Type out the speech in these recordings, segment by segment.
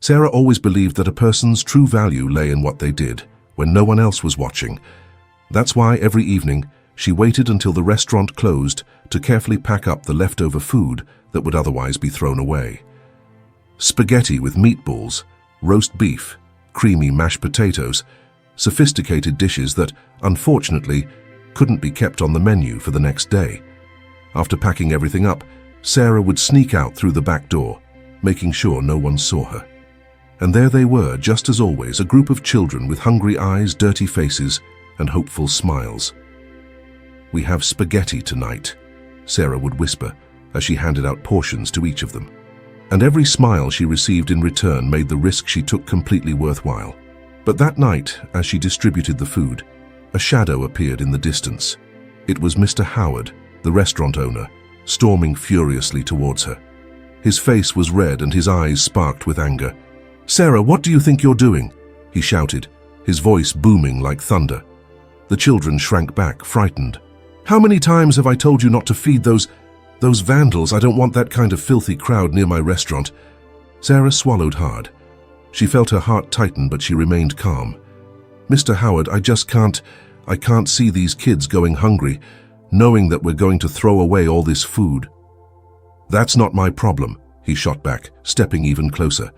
Sarah always believed that a person's true value lay in what they did, when no one else was watching. That's why every evening, she waited until the restaurant closed to carefully pack up the leftover food that would otherwise be thrown away. Spaghetti with meatballs, roast beef, creamy mashed potatoes, sophisticated dishes that, unfortunately, couldn't be kept on the menu for the next day. After packing everything up, Sarah would sneak out through the back door, making sure no one saw her. And there they were, just as always, a group of children with hungry eyes, dirty faces, and hopeful smiles. "We have spaghetti tonight," Sarah would whisper as she handed out portions to each of them. And every smile she received in return made the risk she took completely worthwhile. But that night, as she distributed the food, a shadow appeared in the distance. It was Mr. Howard, the restaurant owner, storming furiously towards her. His face was red and his eyes sparked with anger. "Sarah, what do you think you're doing?" he shouted, his voice booming like thunder. The children shrank back, frightened. "How many times have I told you not to feed those vandals? I don't want that kind of filthy crowd near my restaurant." Sarah swallowed hard. She felt her heart tighten, but she remained calm. "Mr. Howard, I can't see these kids going hungry, knowing that we're going to throw away all this food." "That's not my problem," he shot back, stepping even closer.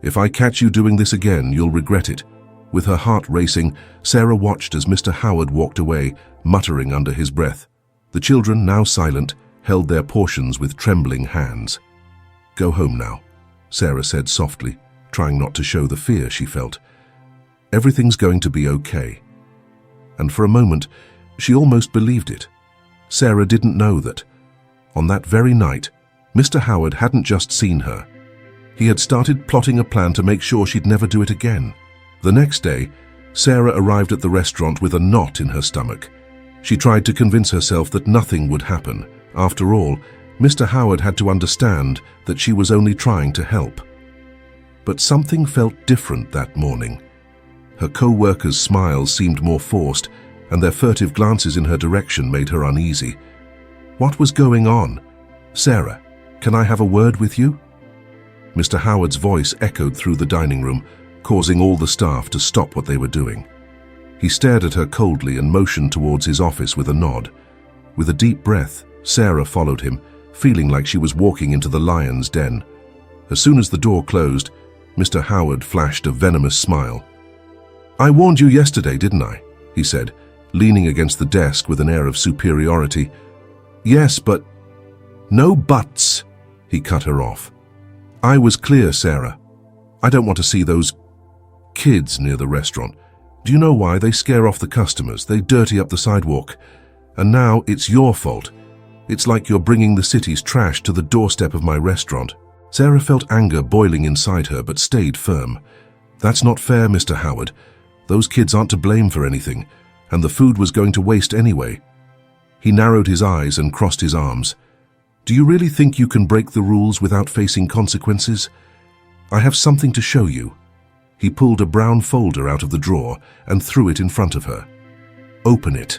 "If I catch you doing this again, you'll regret it." With her heart racing, Sarah watched as Mr. Howard walked away, muttering under his breath. The children, now silent, held their portions with trembling hands. "Go home now," Sarah said softly, trying not to show the fear she felt. "Everything's going to be okay." And for a moment, she almost believed it. Sarah didn't know that, on that very night, Mr. Howard hadn't just seen her. He had started plotting a plan to make sure she'd never do it again. The next day, Sarah arrived at the restaurant with a knot in her stomach. She tried to convince herself that nothing would happen. After all, Mr. Howard had to understand that she was only trying to help. But something felt different that morning. Her co-workers' smiles seemed more forced, and their furtive glances in her direction made her uneasy. What was going on? "Sarah, can I have a word with you?" Mr. Howard's voice echoed through the dining room, causing all the staff to stop what they were doing. He stared at her coldly and motioned towards his office with a nod. With a deep breath, Sarah followed him, feeling like she was walking into the lion's den. As soon as the door closed, Mr. Howard flashed a venomous smile. "I warned you yesterday, didn't I?" he said, leaning against the desk with an air of superiority. "Yes, but—" "No buts," he cut her off. "I was clear, Sarah. I don't want to see those kids near the restaurant. Do you know why? They scare off the customers. They dirty up the sidewalk. And now it's your fault. It's like you're bringing the city's trash to the doorstep of my restaurant." Sarah felt anger boiling inside her, but stayed firm. "That's not fair, Mr. Howard. Those kids aren't to blame for anything, and the food was going to waste anyway." He narrowed his eyes and crossed his arms. "Do you really think you can break the rules without facing consequences? I have something to show you." He pulled a brown folder out of the drawer and threw it in front of her. "Open it."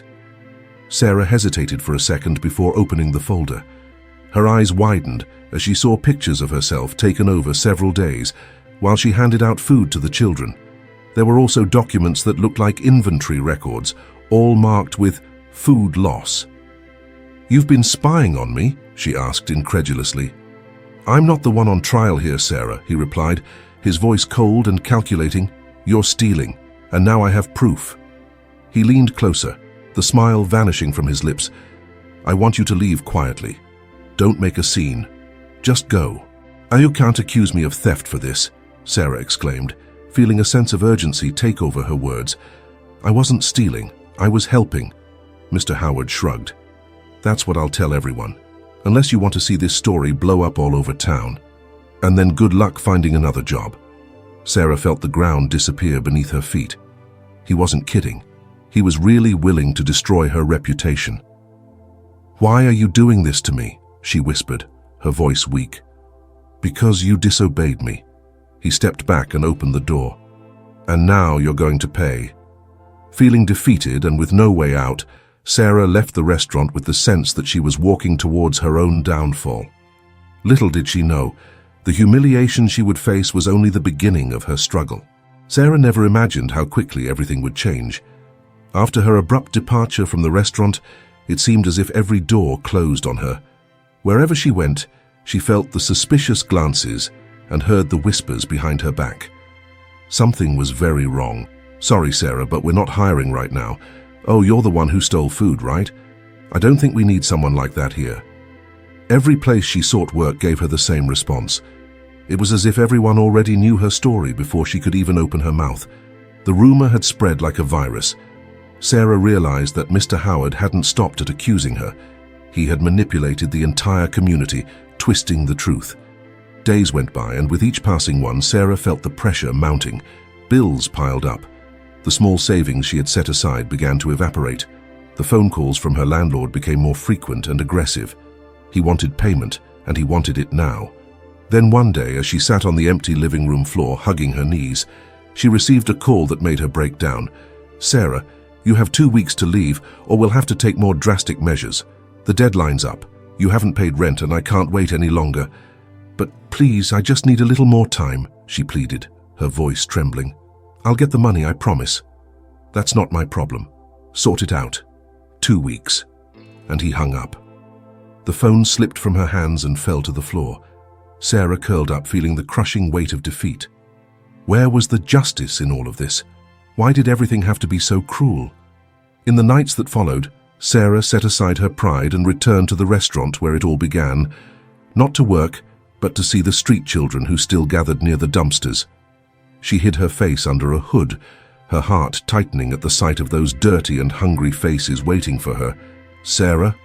Sarah hesitated for a second before opening the folder. Her eyes widened as she saw pictures of herself taken over several days while she handed out food to the children. There were also documents that looked like inventory records, all marked with food loss. "You've been spying on me?" she asked incredulously. "I'm not the one on trial here, Sarah," he replied, his voice cold and calculating. "You're stealing, and now I have proof." He leaned closer, the smile vanishing from his lips. "I want you to leave quietly. Don't make a scene. Just go." "You can't accuse me of theft for this," Sarah exclaimed, feeling a sense of urgency take over her words. "I wasn't stealing. I was helping." Mr. Howard shrugged. "That's what I'll tell everyone, unless you want to see this story blow up all over town. And then good luck finding another job." Sarah felt the ground disappear beneath her feet. He wasn't kidding. He was really willing to destroy her reputation. "Why are you doing this to me?" she whispered, her voice weak. "Because you disobeyed me." He stepped back and opened the door. "And now you're going to pay." Feeling defeated and with no way out, Sarah left the restaurant with the sense that she was walking towards her own downfall. Little did she know, The humiliation she would face was only the beginning of her struggle. Sarah never imagined how quickly everything would change. After her abrupt departure from the restaurant, it seemed as if every door closed on her. Wherever she went, she felt the suspicious glances and heard the whispers behind her back. Something was very wrong. "Sorry, Sarah, but we're not hiring right now." "Oh, you're the one who stole food, right? I don't think we need someone like that here." Every place she sought work gave her the same response. It was as if everyone already knew her story before she could even open her mouth. The rumor had spread like a virus. Sarah realized that Mr. Howard hadn't stopped at accusing her. He had manipulated the entire community, twisting the truth. Days went by, and with each passing one, Sarah felt the pressure mounting. Bills piled up. The small savings she had set aside began to evaporate. The phone calls from her landlord became more frequent and aggressive. He wanted payment, and he wanted it now. Then one day, as she sat on the empty living room floor, hugging her knees, she received a call that made her break down. "Sarah, you have 2 weeks to leave, or we'll have to take more drastic measures. The deadline's up. You haven't paid rent, and I can't wait any longer. But please, I just need a little more time," she pleaded, her voice trembling. "I'll get the money, I promise." "That's not my problem. Sort it out. 2 weeks." And he hung up. The phone slipped from her hands and fell to the floor. Sarah curled up, feeling the crushing weight of defeat. Where was the justice in all of this? Why did everything have to be so cruel? In the nights that followed, Sarah set aside her pride and returned to the restaurant where it all began, not to work, but to see the street children who still gathered near the dumpsters. She hid her face under a hood, her heart tightening at the sight of those dirty and hungry faces waiting for her. "Sarah?"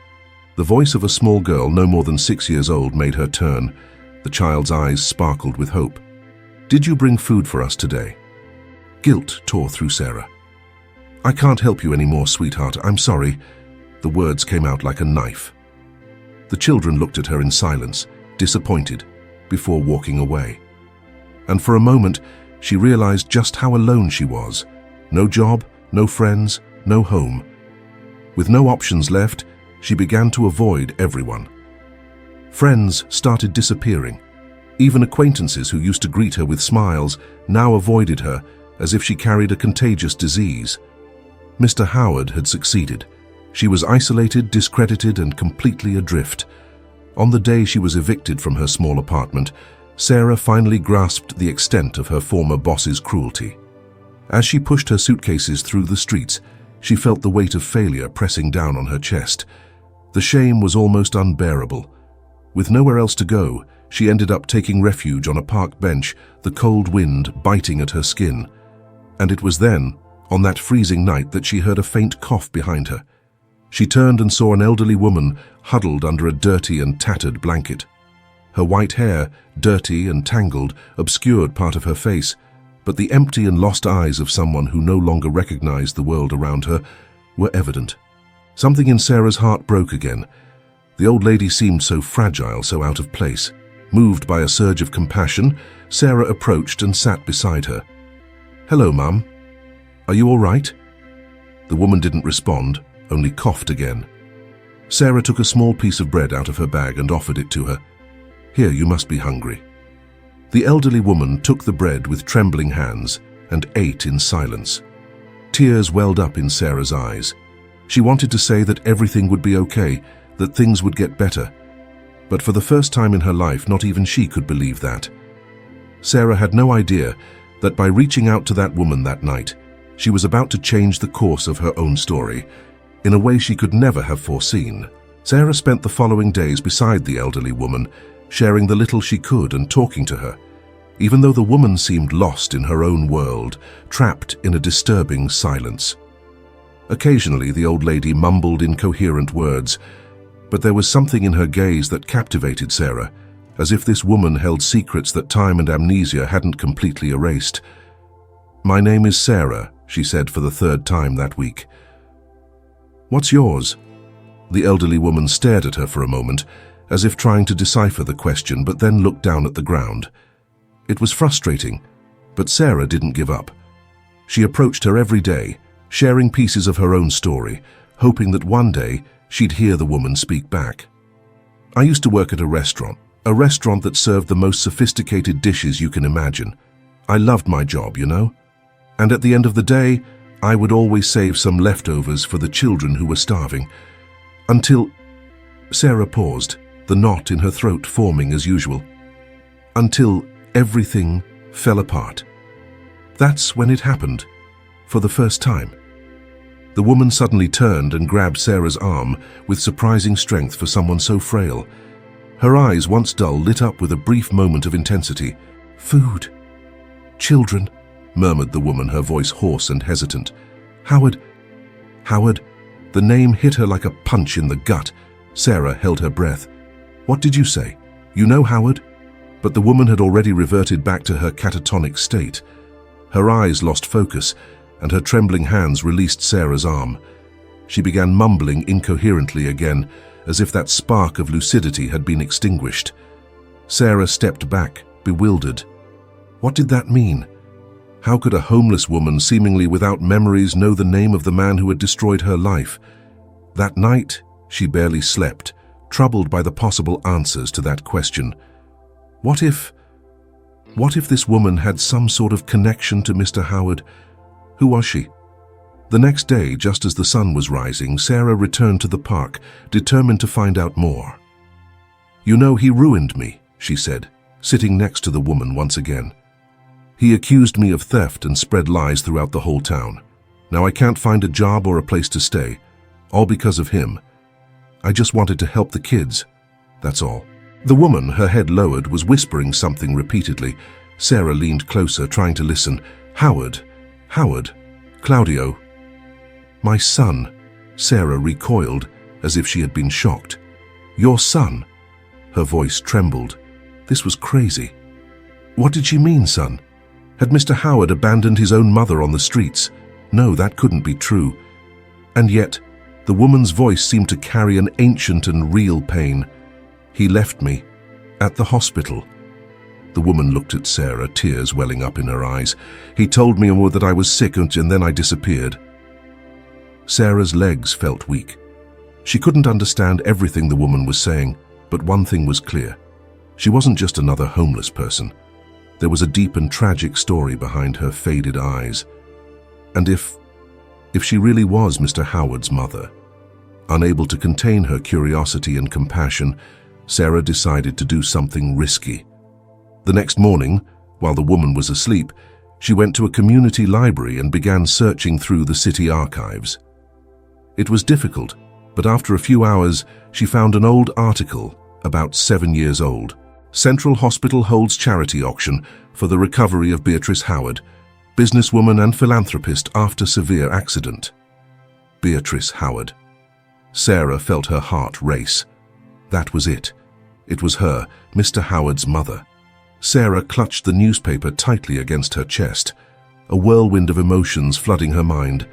The voice of a small girl no more than 6 years old made her turn. The child's eyes sparkled with hope. "Did you bring food for us today?" Guilt tore through Sarah. "I can't help you anymore, sweetheart. I'm sorry." The words came out like a knife. The children looked at her in silence, disappointed, before walking away. And for a moment, she realized just how alone she was. No job, no friends, no home. With no options left, she began to avoid everyone. Friends started disappearing. Even acquaintances who used to greet her with smiles now avoided her as if she carried a contagious disease. Mr. Howard had succeeded. She was isolated, discredited, and completely adrift. On the day she was evicted from her small apartment, Sarah finally grasped the extent of her former boss's cruelty. As she pushed her suitcases through the streets, she felt the weight of failure pressing down on her chest. The shame was almost unbearable. With nowhere else to go, she ended up taking refuge on a park bench, the cold wind biting at her skin. And it was then, on that freezing night, that she heard a faint cough behind her. She turned and saw an elderly woman huddled under a dirty and tattered blanket. Her white hair, dirty and tangled, obscured part of her face, but the empty and lost eyes of someone who no longer recognized the world around her were evident. Something in Sarah's heart broke again. The old lady seemed so fragile, so out of place. Moved by a surge of compassion, Sarah approached and sat beside her. "Hello, Mum. Are you all right?" The woman didn't respond, only coughed again. Sarah took a small piece of bread out of her bag and offered it to her. "Here, you must be hungry." The elderly woman took the bread with trembling hands and ate in silence. Tears welled up in Sarah's eyes. She wanted to say that everything would be okay, that things would get better. But for the first time in her life, not even she could believe that. Sarah had no idea that by reaching out to that woman that night, she was about to change the course of her own story, in a way she could never have foreseen. Sarah spent the following days beside the elderly woman, sharing the little she could and talking to her, even though the woman seemed lost in her own world, trapped in a disturbing silence. Occasionally, the old lady mumbled incoherent words, but there was something in her gaze that captivated Sarah, as if this woman held secrets that time and amnesia hadn't completely erased. "My name is Sarah," she said for the 3rd time that week. "What's yours?" The elderly woman stared at her for a moment, as if trying to decipher the question, but then looked down at the ground. It was frustrating, but Sarah didn't give up. She approached her every day, sharing pieces of her own story, hoping that one day she'd hear the woman speak back. "I used to work at a restaurant. A restaurant that served the most sophisticated dishes you can imagine. I loved my job, you know? And at the end of the day, I would always save some leftovers for the children who were starving. Until... Sarah paused, the knot in her throat forming as usual. Until everything fell apart. That's when it happened, for the first time. The woman suddenly turned and grabbed Sarah's arm with surprising strength for someone so frail. Her eyes, once dull, lit up with a brief moment of intensity. "Food. Children," murmured the woman, her voice hoarse and hesitant. "Howard." Howard. The name hit her like a punch in the gut. Sarah held her breath. "What did you say? You know Howard?" But the woman had already reverted back to her catatonic state. Her eyes lost focus, and her trembling hands released Sarah's arm. She began mumbling incoherently again, as if that spark of lucidity had been extinguished. Sarah stepped back, bewildered. What did that mean? How could a homeless woman, seemingly without memories, know the name of the man who had destroyed her life? That night, she barely slept, troubled by the possible answers to that question. What if this woman had some sort of connection to Mr. Howard? Who was she? The next day, just as the sun was rising, Sarah returned to the park, determined to find out more. "You know, he ruined me," she said, sitting next to the woman once again. "He accused me of theft and spread lies throughout the whole town. Now I can't find a job or a place to stay, all because of him. I just wanted to help the kids, that's all." The woman, her head lowered, was whispering something repeatedly. Sarah leaned closer, trying to listen. "Howard, Howard, Claudio." "My son." Sarah recoiled, as if she had been shocked. "Your son?" Her voice trembled. This was crazy. What did she mean, son? Had Mr. Howard abandoned his own mother on the streets? No, that couldn't be true. And yet, the woman's voice seemed to carry an ancient and real pain. "He left me, at the hospital." The woman looked at Sarah, tears welling up in her eyes. "He told me that I was sick and then I disappeared." Sarah's legs felt weak. She couldn't understand everything the woman was saying, but one thing was clear. She wasn't just another homeless person. There was a deep and tragic story behind her faded eyes. And if she really was Mr. Howard's mother, unable to contain her curiosity and compassion, Sarah decided to do something risky. The next morning, while the woman was asleep, she went to a community library and began searching through the city archives. It was difficult, but after a few hours, she found an old article, about 7 years old. "Central Hospital holds charity auction for the recovery of Beatrice Howard, businesswoman and philanthropist after severe accident." Beatrice Howard. Sarah felt her heart race. That was it. It was her, Mr. Howard's mother. Sarah clutched the newspaper tightly against her chest, a whirlwind of emotions flooding her mind.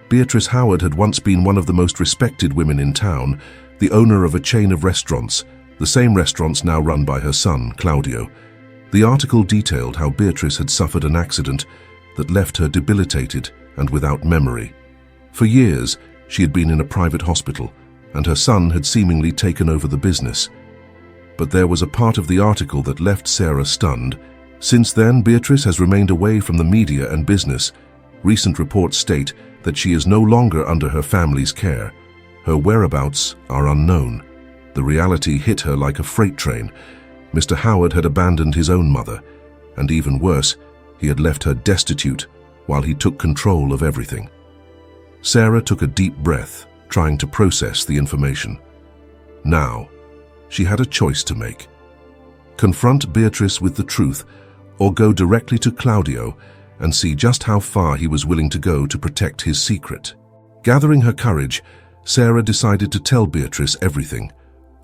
Beatrice Howard had once been one of the most respected women in town, the owner of a chain of restaurants, the same restaurants now run by her son, Claudio. The article detailed how Beatrice had suffered an accident that left her debilitated and without memory. For years, she had been in a private hospital, and her son had seemingly taken over the business. But there was a part of the article that left Sarah stunned. Since then, Beatrice has remained away from the media and business. Recent reports state that she is no longer under her family's care. Her whereabouts are unknown. The reality hit her like a freight train. Mr. Howard had abandoned his own mother, and even worse, he had left her destitute while he took control of everything. Sarah took a deep breath, trying to process the information. Now, she had a choice to make. Confront Beatrice with the truth, or go directly to Claudio and see just how far he was willing to go to protect his secret. Gathering her courage, Sarah decided to tell Beatrice everything,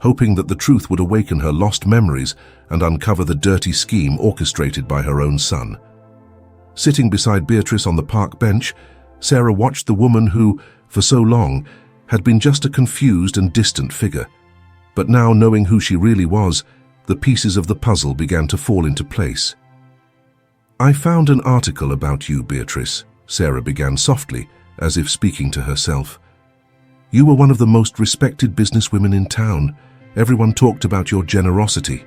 hoping that the truth would awaken her lost memories and uncover the dirty scheme orchestrated by her own son. Sitting beside Beatrice on the park bench, Sarah watched the woman who, for so long, had been just a confused and distant figure. But now, knowing who she really was, the pieces of the puzzle began to fall into place. "I found an article about you, Beatrice," Sarah began softly, as if speaking to herself. "You were one of the most respected businesswomen in town, Everyone talked about your generosity,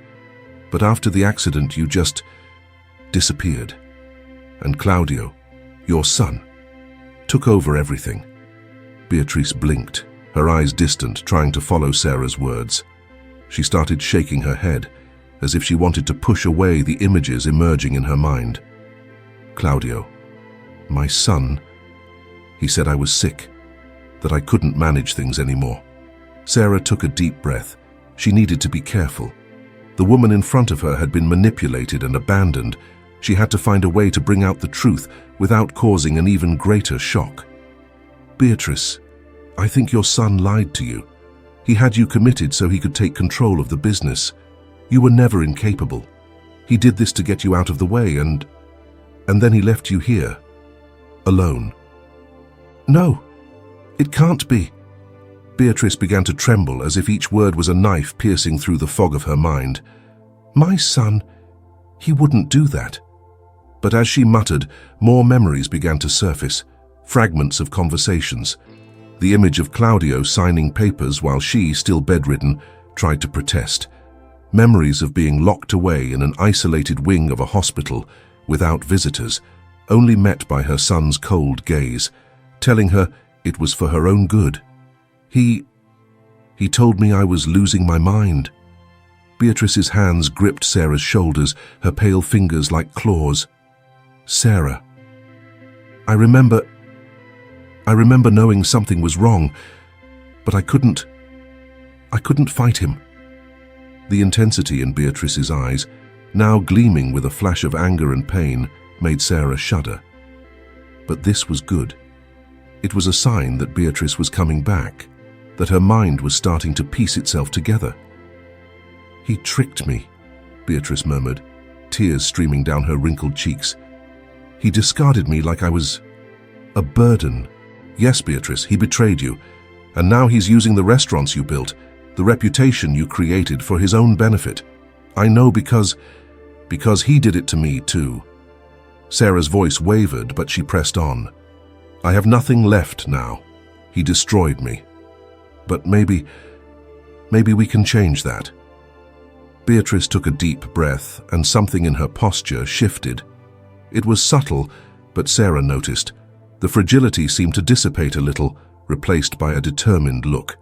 but after the accident you just disappeared. And Claudio, your son, took over everything." Beatrice blinked, her eyes distant, trying to follow Sarah's words. She started shaking her head, as if she wanted to push away the images emerging in her mind. "Claudio, my son, he said I was sick, that I couldn't manage things anymore." Sarah took a deep breath. She needed to be careful. The woman in front of her had been manipulated and abandoned. She had to find a way to bring out the truth without causing an even greater shock. "Beatrice, I think your son lied to you. He had you committed so he could take control of the business. You were never incapable. He did this to get you out of the way and then he left you here, alone." "No, it can't be." Beatrice began to tremble as if each word was a knife piercing through the fog of her mind. "My son, he wouldn't do that." But as she muttered, more memories began to surface, fragments of conversations. The image of Claudio signing papers while she, still bedridden, tried to protest. Memories of being locked away in an isolated wing of a hospital, without visitors, only met by her son's cold gaze, telling her it was for her own good. He told me I was losing my mind." Beatrice's hands gripped Sarah's shoulders, her pale fingers like claws. "Sarah, I remember knowing something was wrong, but I couldn't fight him." The intensity in Beatrice's eyes, now gleaming with a flash of anger and pain, made Sarah shudder. But this was good. It was a sign that Beatrice was coming back, that her mind was starting to piece itself together. "He tricked me," Beatrice murmured, tears streaming down her wrinkled cheeks. "He discarded me like I was a burden." "Yes, Beatrice, he betrayed you, and now he's using the restaurants you built, the reputation you created, for his own benefit. I know because he did it to me too." Sarah's voice wavered, but she pressed on. "I have nothing left now. He destroyed me. But maybe we can change that." Beatrice took a deep breath, and something in her posture shifted. It was subtle, but Sarah noticed. The fragility seemed to dissipate a little, replaced by a determined look.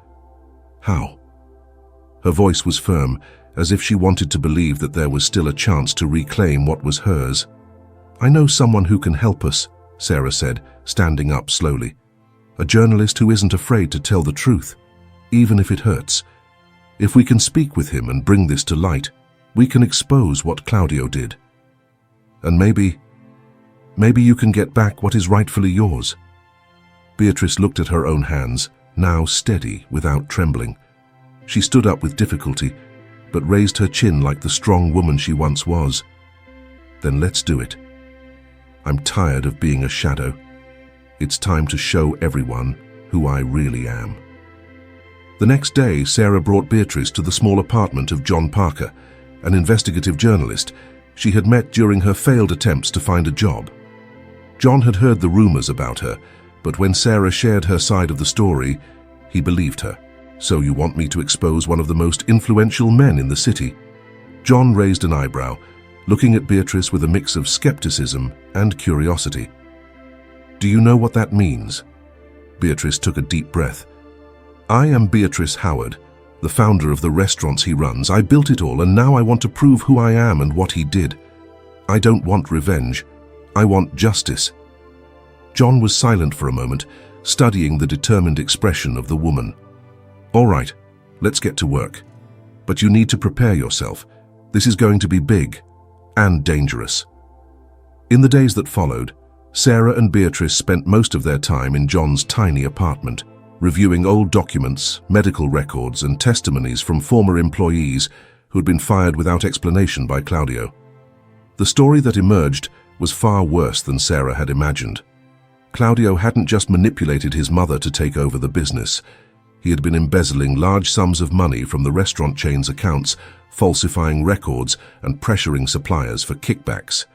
"How?" Her voice was firm, as if she wanted to believe that there was still a chance to reclaim what was hers. "I know someone who can help us," Sarah said, standing up slowly. "A journalist who isn't afraid to tell the truth, even if it hurts. If we can speak with him and bring this to light, we can expose what Claudio did. And maybe you can get back what is rightfully yours." Beatrice looked at her own hands, now steady without trembling. She stood up with difficulty, but raised her chin like the strong woman she once was. "Then let's do it. I'm tired of being a shadow. It's time to show everyone who I really am." The next day, Sarah brought Beatrice to the small apartment of John Parker, an investigative journalist she had met during her failed attempts to find a job. John had heard the rumors about her, but when Sarah shared her side of the story, he believed her. "So you want me to expose one of the most influential men in the city?" John raised an eyebrow, looking at Beatrice with a mix of skepticism and curiosity. "Do you know what that means?" Beatrice took a deep breath. "I am Beatrice Howard, the founder of the restaurants he runs. I built it all, and now I want to prove who I am and what he did. I don't want revenge. I want justice." John was silent for a moment, studying the determined expression of the woman. "All right, let's get to work. But you need to prepare yourself. This is going to be big and dangerous." In the days that followed, Sarah and Beatrice spent most of their time in John's tiny apartment, reviewing old documents, medical records, and testimonies from former employees who had been fired without explanation by Claudio. The story that emerged was far worse than Sarah had imagined. Claudio hadn't just manipulated his mother to take over the business. He had been embezzling large sums of money from the restaurant chain's accounts, falsifying records, and pressuring suppliers for kickbacks.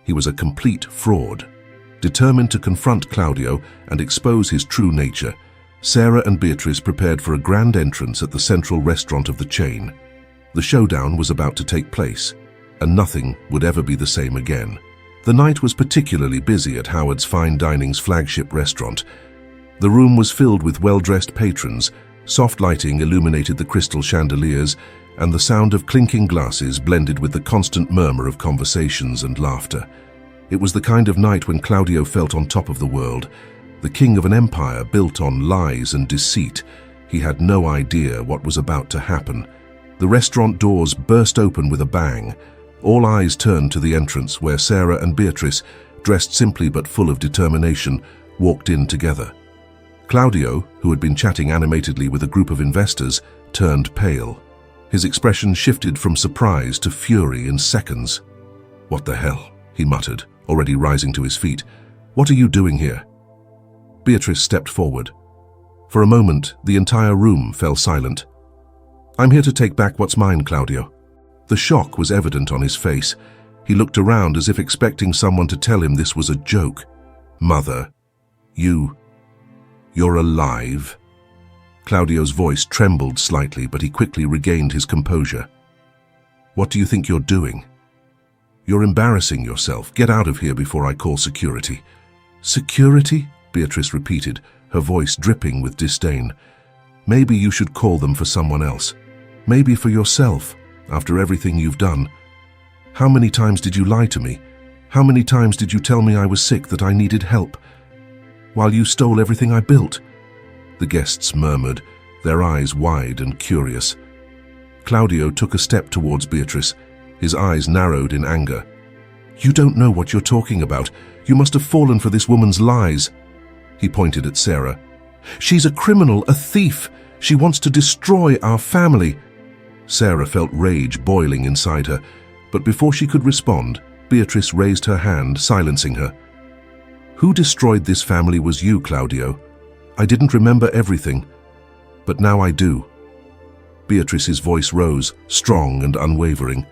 He was a complete fraud. Determined to confront Claudio and expose his true nature, Sarah and Beatrice prepared for a grand entrance at the central restaurant of the chain. The showdown was about to take place, and nothing would ever be the same again. The night was particularly busy at Howard's Fine Dining's flagship restaurant. The room was filled with well-dressed patrons, soft lighting illuminated the crystal chandeliers, and the sound of clinking glasses blended with the constant murmur of conversations and laughter. It was the kind of night when Claudio felt on top of the world, the king of an empire built on lies and deceit. He had no idea what was about to happen. The restaurant doors burst open with a bang. All eyes turned to the entrance where Sarah and Beatrice, dressed simply but full of determination, walked in together. Claudio, who had been chatting animatedly with a group of investors, turned pale. His expression shifted from surprise to fury in seconds. "What the hell?" he muttered, already rising to his feet. "What are you doing here?" Beatrice stepped forward. For a moment, the entire room fell silent. "I'm here to take back what's mine, Claudio." The shock was evident on his face. He looked around as if expecting someone to tell him this was a joke. "Mother, you're alive?" Claudio's voice trembled slightly, but he quickly regained his composure. "What do you think you're doing? You're embarrassing yourself. Get out of here before I call security." "Security?" Beatrice repeated, her voice dripping with disdain. "Maybe you should call them for someone else. Maybe for yourself, after everything you've done. How many times did you lie to me? How many times did you tell me I was sick, that I needed help? While you stole everything I built." The guests murmured, their eyes wide and curious. Claudio took a step towards Beatrice, his eyes narrowed in anger. "You don't know what you're talking about. You must have fallen for this woman's lies." He pointed at Sarah. "She's a criminal, a thief. She wants to destroy our family." Sarah felt rage boiling inside her, but before she could respond, Beatrice raised her hand, silencing her. "Who destroyed this family was you, Claudio. I didn't remember everything, but now I do." Beatrice's voice rose, strong and unwavering.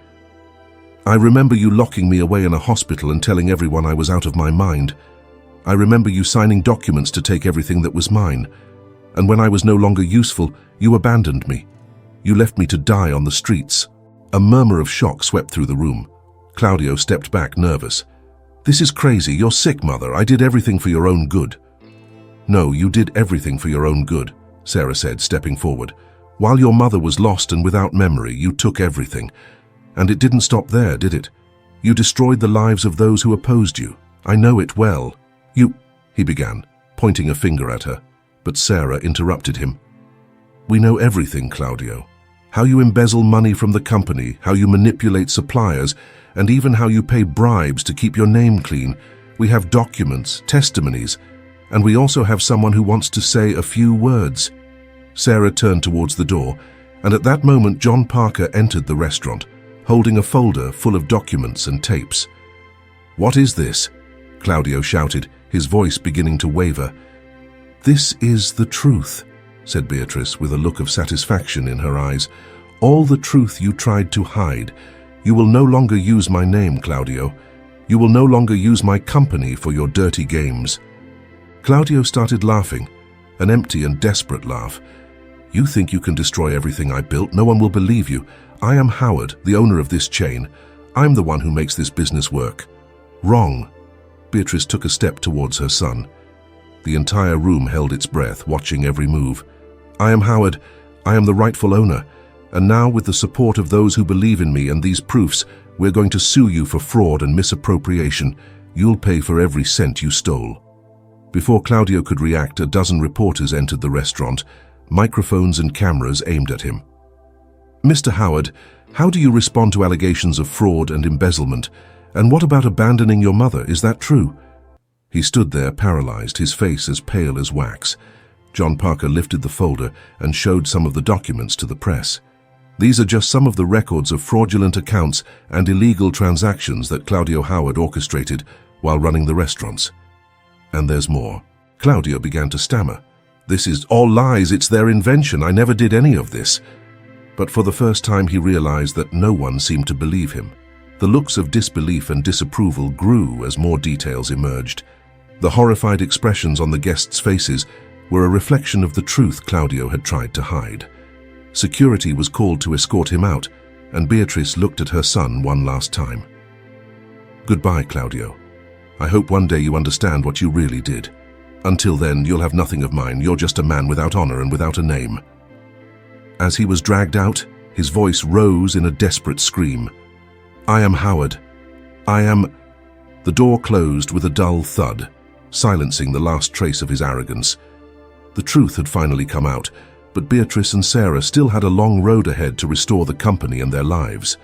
"I remember you locking me away in a hospital and telling everyone I was out of my mind. I remember you signing documents to take everything that was mine. And when I was no longer useful, you abandoned me. You left me to die on the streets." A murmur of shock swept through the room. Claudio stepped back, nervous. "This is crazy. You're sick, Mother. I did everything for your own good." "No, you did everything for your own good," Sarah said, stepping forward. "While your mother was lost and without memory, you took everything. And it didn't stop there, did it? You destroyed the lives of those who opposed you. I know it well. He began, pointing a finger at her, but Sarah interrupted him. "We know everything, Claudio. How you embezzle money from the company, how you manipulate suppliers, and even how you pay bribes to keep your name clean. We have documents, testimonies, and we also have someone who wants to say a few words." Sarah turned towards the door, and at that moment John Parker entered the restaurant, holding a folder full of documents and tapes. "What is this?" Claudio shouted, his voice beginning to waver. "This is the truth," said Beatrice with a look of satisfaction in her eyes. "All the truth you tried to hide. You will no longer use my name, Claudio. You will no longer use my company for your dirty games." Claudio started laughing, an empty and desperate laugh. "You think you can destroy everything I built? No one will believe you. I am Howard, the owner of this chain. I'm the one who makes this business work." "Wrong." Beatrice took a step towards her son. The entire room held its breath, watching every move. "I am Howard. I am the rightful owner. And now, with the support of those who believe in me and these proofs, we're going to sue you for fraud and misappropriation. You'll pay for every cent you stole." Before Claudio could react, a dozen reporters entered the restaurant, microphones and cameras aimed at him. "Mr. Howard, how do you respond to allegations of fraud and embezzlement? And what about abandoning your mother? Is that true?" He stood there paralyzed, his face as pale as wax. John Parker lifted the folder and showed some of the documents to the press. "These are just some of the records of fraudulent accounts and illegal transactions that Claudio Howard orchestrated while running the restaurants. And there's more." Claudio began to stammer. "This is all lies. It's their invention. I never did any of this." But for the first time he realized that no one seemed to believe him. The looks of disbelief and disapproval grew as more details emerged. The horrified expressions on the guests' faces were a reflection of the truth Claudio had tried to hide. Security was called to escort him out, and Beatrice looked at her son one last time. "Goodbye, Claudio. I hope one day you understand what you really did. Until then, you'll have nothing of mine. You're just a man without honor and without a name." As he was dragged out, his voice rose in a desperate scream. "I am Howard. I am—" The door closed with a dull thud, silencing the last trace of his arrogance. The truth had finally come out, but Beatrice and Sarah still had a long road ahead to restore the company and their lives.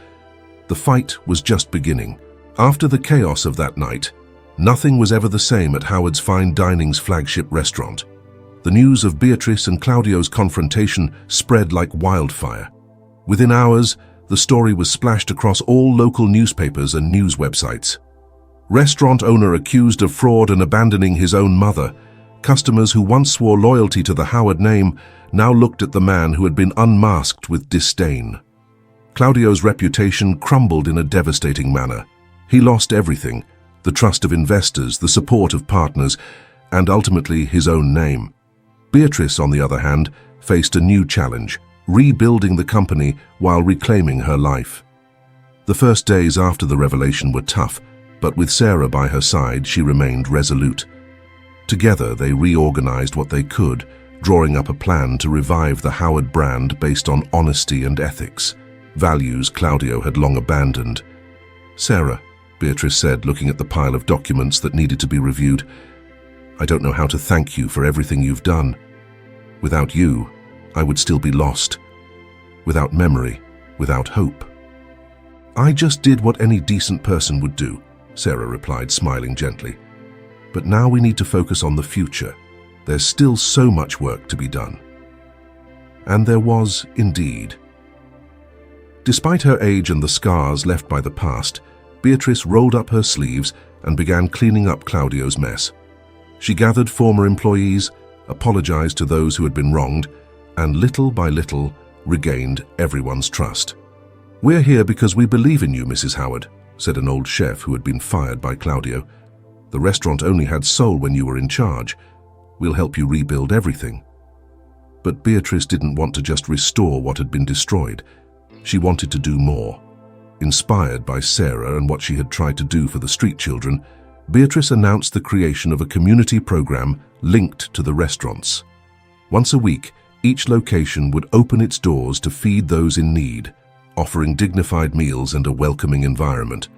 The fight was just beginning. After the chaos of that night, nothing was ever the same at Howard's Fine Dining's flagship restaurant. The news of Beatrice and Claudio's confrontation spread like wildfire. Within hours, the story was splashed across all local newspapers and news websites. Restaurant owner accused of fraud and abandoning his own mother. Customers who once swore loyalty to the Howard name now looked at the man who had been unmasked with disdain. Claudio's reputation crumbled in a devastating manner. He lost everything: the trust of investors, the support of partners, and ultimately his own name. Beatrice, on the other hand, faced a new challenge: rebuilding the company while reclaiming her life. The first days after the revelation were tough, but with Sarah by her side, she remained resolute. Together, they reorganized what they could, drawing up a plan to revive the Howard brand based on honesty and ethics, values Claudio had long abandoned. "Sarah," Beatrice said, looking at the pile of documents that needed to be reviewed, "I don't know how to thank you for everything you've done. Without you, I would still be lost. Without memory, without hope." "I just did what any decent person would do," Sarah replied, smiling gently. "But now we need to focus on the future. There's still so much work to be done." And there was, indeed. Despite her age and the scars left by the past, Beatrice rolled up her sleeves and began cleaning up Claudio's mess. She gathered former employees, apologized to those who had been wronged, and little by little regained everyone's trust. "We're here because we believe in you, Mrs. Howard," said an old chef who had been fired by Claudio. "The restaurant only had soul when you were in charge. We'll help you rebuild everything." But Beatrice didn't want to just restore what had been destroyed. She wanted to do more. Inspired by Sarah and what she had tried to do for the street children, Beatrice announced the creation of a community program linked to the restaurants. Once a week, each location would open its doors to feed those in need, offering dignified meals and a welcoming environment.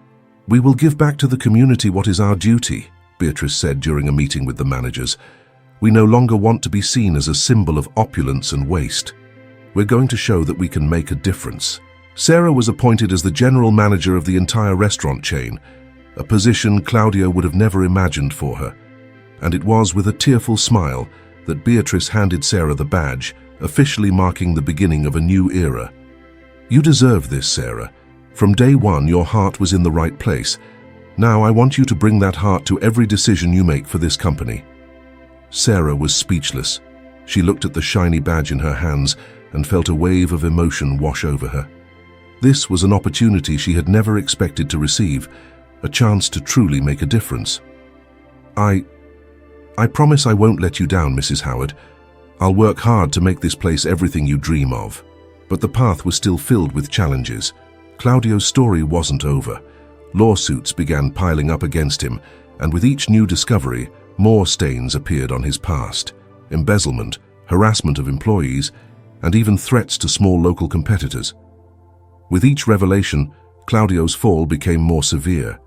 "We will give back to the community what is our duty," Beatrice said during a meeting with the managers. "We no longer want to be seen as a symbol of opulence and waste. We're going to show that we can make a difference." Sarah was appointed as the general manager of the entire restaurant chain, a position Claudio would have never imagined for her. And it was with a tearful smile that Beatrice handed Sarah the badge, officially marking the beginning of a new era. "You deserve this, Sarah. From day one, your heart was in the right place. Now I want you to bring that heart to every decision you make for this company." Sarah was speechless. She looked at the shiny badge in her hands and felt a wave of emotion wash over her. This was an opportunity she had never expected to receive, a chance to truly make a difference. I promise I won't let you down, Mrs. Howard. I'll work hard to make this place everything you dream of." But the path was still filled with challenges. Claudio's story wasn't over. Lawsuits began piling up against him, and with each new discovery, more stains appeared on his past: embezzlement, harassment of employees, and even threats to small local competitors. With each revelation, Claudio's fall became more severe,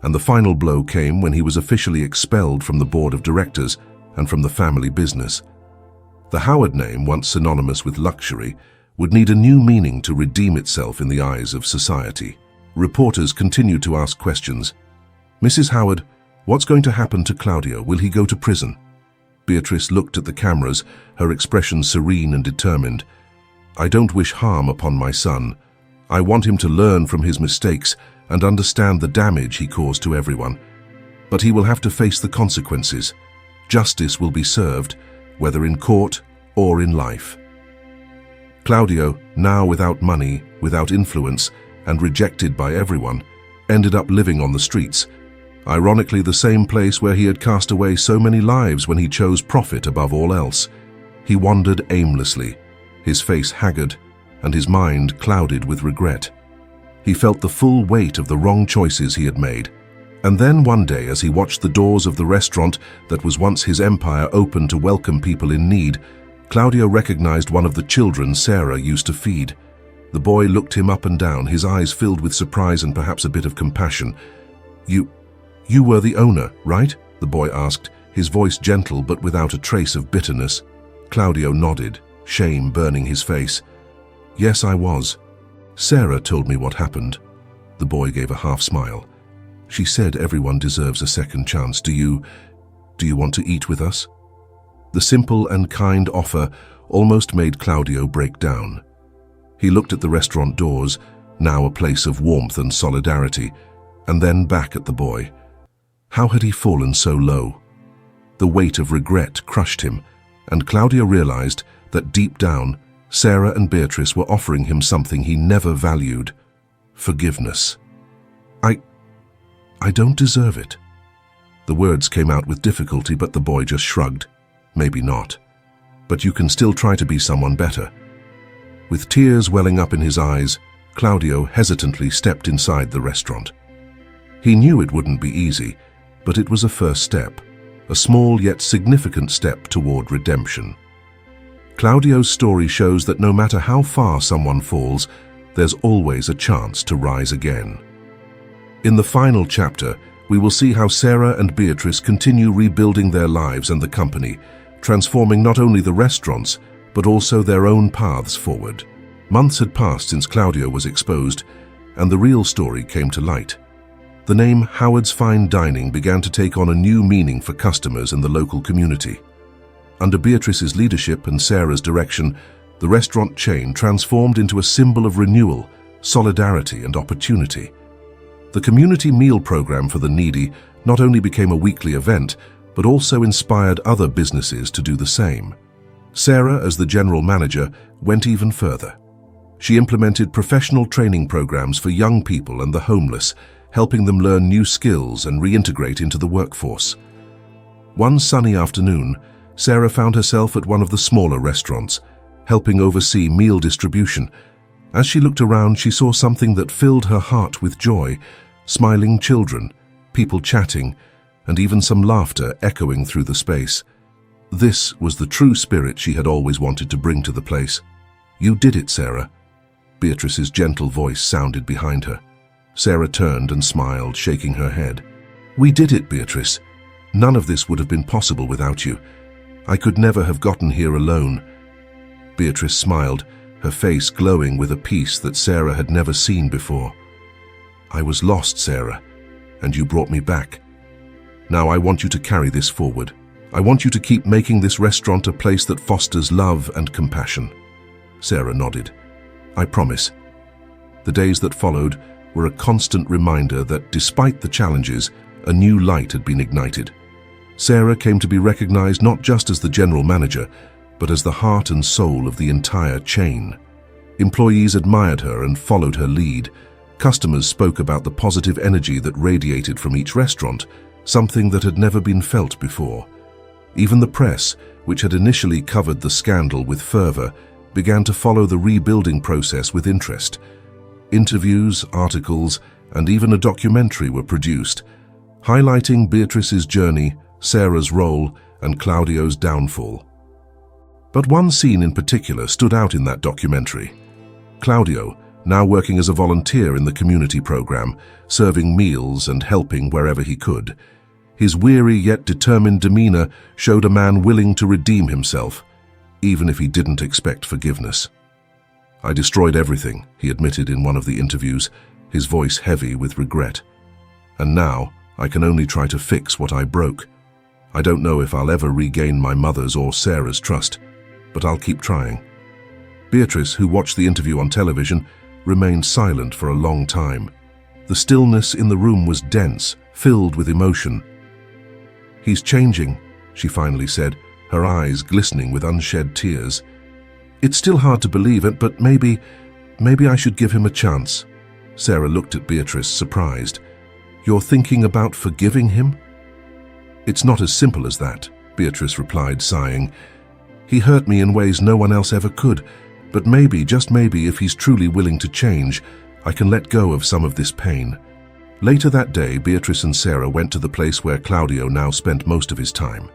and the final blow came when he was officially expelled from the board of directors and from the family business. The Howard name, once synonymous with luxury, would need a new meaning to redeem itself in the eyes of society. Reporters continued to ask questions. "Mrs. Howard, what's going to happen to Claudio? Will he go to prison?" Beatrice looked at the cameras, her expression serene and determined. "I don't wish harm upon my son. I want him to learn from his mistakes and understand the damage he caused to everyone. But he will have to face the consequences. Justice will be served, whether in court or in life." Claudio, now without money, without influence, and rejected by everyone, ended up living on the streets, ironically the same place where he had cast away so many lives when he chose profit above all else. He wandered aimlessly, his face haggard, and his mind clouded with regret. He felt the full weight of the wrong choices he had made. And then one day, as he watched the doors of the restaurant that was once his empire open to welcome people in need, Claudio recognized one of the children Sarah used to feed. The boy looked him up and down, his eyes filled with surprise and perhaps a bit of compassion. You were the owner, right?" the boy asked, his voice gentle but without a trace of bitterness. Claudio nodded, shame burning his face. "Yes, I was. Sarah told me what happened." The boy gave a half smile. "She said everyone deserves a second chance. Do you want to eat with us?" The simple and kind offer almost made Claudio break down. He looked at the restaurant doors, now a place of warmth and solidarity, and then back at the boy. How had he fallen so low? The weight of regret crushed him, and Claudio realized that deep down, Sarah and Beatrice were offering him something he never valued: forgiveness. I don't deserve it." The words came out with difficulty, but the boy just shrugged. "Maybe not. But you can still try to be someone better." With tears welling up in his eyes, Claudio hesitantly stepped inside the restaurant. He knew it wouldn't be easy, but it was a first step, a small yet significant step toward redemption. Claudio's story shows that no matter how far someone falls, there's always a chance to rise again. In the final chapter, we will see how Sarah and Beatrice continue rebuilding their lives and the company, transforming not only the restaurants, but also their own paths forward. Months had passed since Claudio was exposed, and the real story came to light. The name Howard's Fine Dining began to take on a new meaning for customers in the local community. Under Beatrice's leadership and Sarah's direction, the restaurant chain transformed into a symbol of renewal, solidarity, and opportunity. The community meal program for the needy not only became a weekly event, but also inspired other businesses to do the same. Sarah, as the general manager, went even further. She implemented professional training programs for young people and the homeless, helping them learn new skills and reintegrate into the workforce. One sunny afternoon, Sarah found herself at one of the smaller restaurants, helping oversee meal distribution. As she looked around, she saw something that filled her heart with joy: smiling children, people chatting, and even some laughter echoing through the space. This was the true spirit she had always wanted to bring to the place. "You did it, Sarah." Beatrice's gentle voice sounded behind her. Sarah turned and smiled, shaking her head. "We did it, Beatrice. None of this would have been possible without you. I could never have gotten here alone." Beatrice smiled, her face glowing with a peace that Sarah had never seen before. "I was lost, Sarah, and you brought me back. Now I want you to carry this forward. I want you to keep making this restaurant a place that fosters love and compassion." Sarah nodded. "I promise." The days that followed were a constant reminder that despite the challenges, a new light had been ignited. Sarah came to be recognized not just as the general manager, but as the heart and soul of the entire chain. Employees admired her and followed her lead. Customers spoke about the positive energy that radiated from each restaurant, something that had never been felt before. Even the press, which had initially covered the scandal with fervor, began to follow the rebuilding process with interest. Interviews, articles, and even a documentary were produced, highlighting Beatrice's journey, Sarah's role, and Claudio's downfall. But one scene in particular stood out in that documentary. Claudio, now working as a volunteer in the community program, serving meals and helping wherever he could. His weary yet determined demeanor showed a man willing to redeem himself, even if he didn't expect forgiveness. "I destroyed everything," he admitted in one of the interviews, his voice heavy with regret. "And now I can only try to fix what I broke. I don't know if I'll ever regain my mother's or Sarah's trust, but I'll keep trying." Beatrice, who watched the interview on television, remained silent for a long time. The stillness in the room was dense, filled with emotion. "He's changing," she finally said, her eyes glistening with unshed tears. "It's still hard to believe it, but maybe I should give him a chance." Sarah looked at Beatrice, surprised. You're thinking about forgiving him? It's not as simple as that, Beatrice replied, sighing. He hurt me in ways no one else ever could, but maybe, just maybe, if he's truly willing to change, I can let go of some of this pain. Later that day, Beatrice and Sarah went to the place where Claudio now spent most of his time,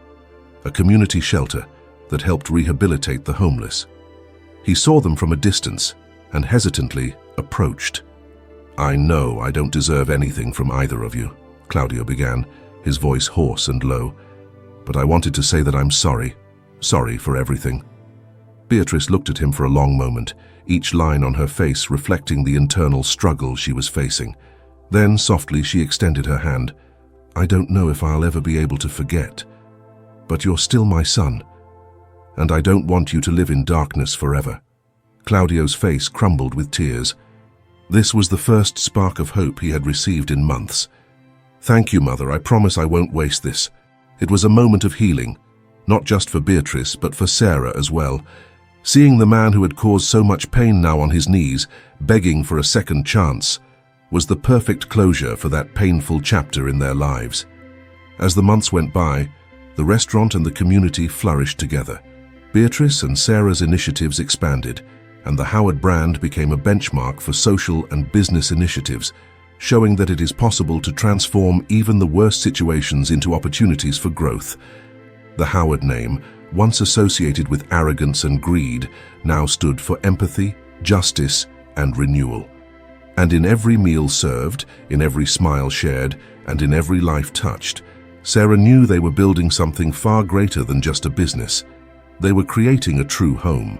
a community shelter that helped rehabilitate the homeless. He saw them from a distance and hesitantly approached. I know I don't deserve anything from either of you, Claudio began, his voice hoarse and low, but I wanted to say that I'm sorry for everything. Beatrice looked at him for a long moment, each line on her face reflecting the internal struggle she was facing. Then, softly, she extended her hand. I don't know if I'll ever be able to forget, but you're still my son, and I don't want you to live in darkness forever. Claudio's face crumbled with tears. This was the first spark of hope he had received in months. Thank you, Mother. I promise I won't waste this. It was a moment of healing, not just for Beatrice, but for Sarah as well. Seeing the man who had caused so much pain now on his knees, begging for a second chance, was the perfect closure for that painful chapter in their lives. As the months went by, the restaurant and the community flourished together. Beatrice and Sarah's initiatives expanded, and the Howard brand became a benchmark for social and business initiatives, showing that it is possible to transform even the worst situations into opportunities for growth. The Howard name, once associated with arrogance and greed, now stood for empathy, justice, and renewal. And in every meal served, in every smile shared, and in every life touched, Sarah knew they were building something far greater than just a business. They were creating a true home.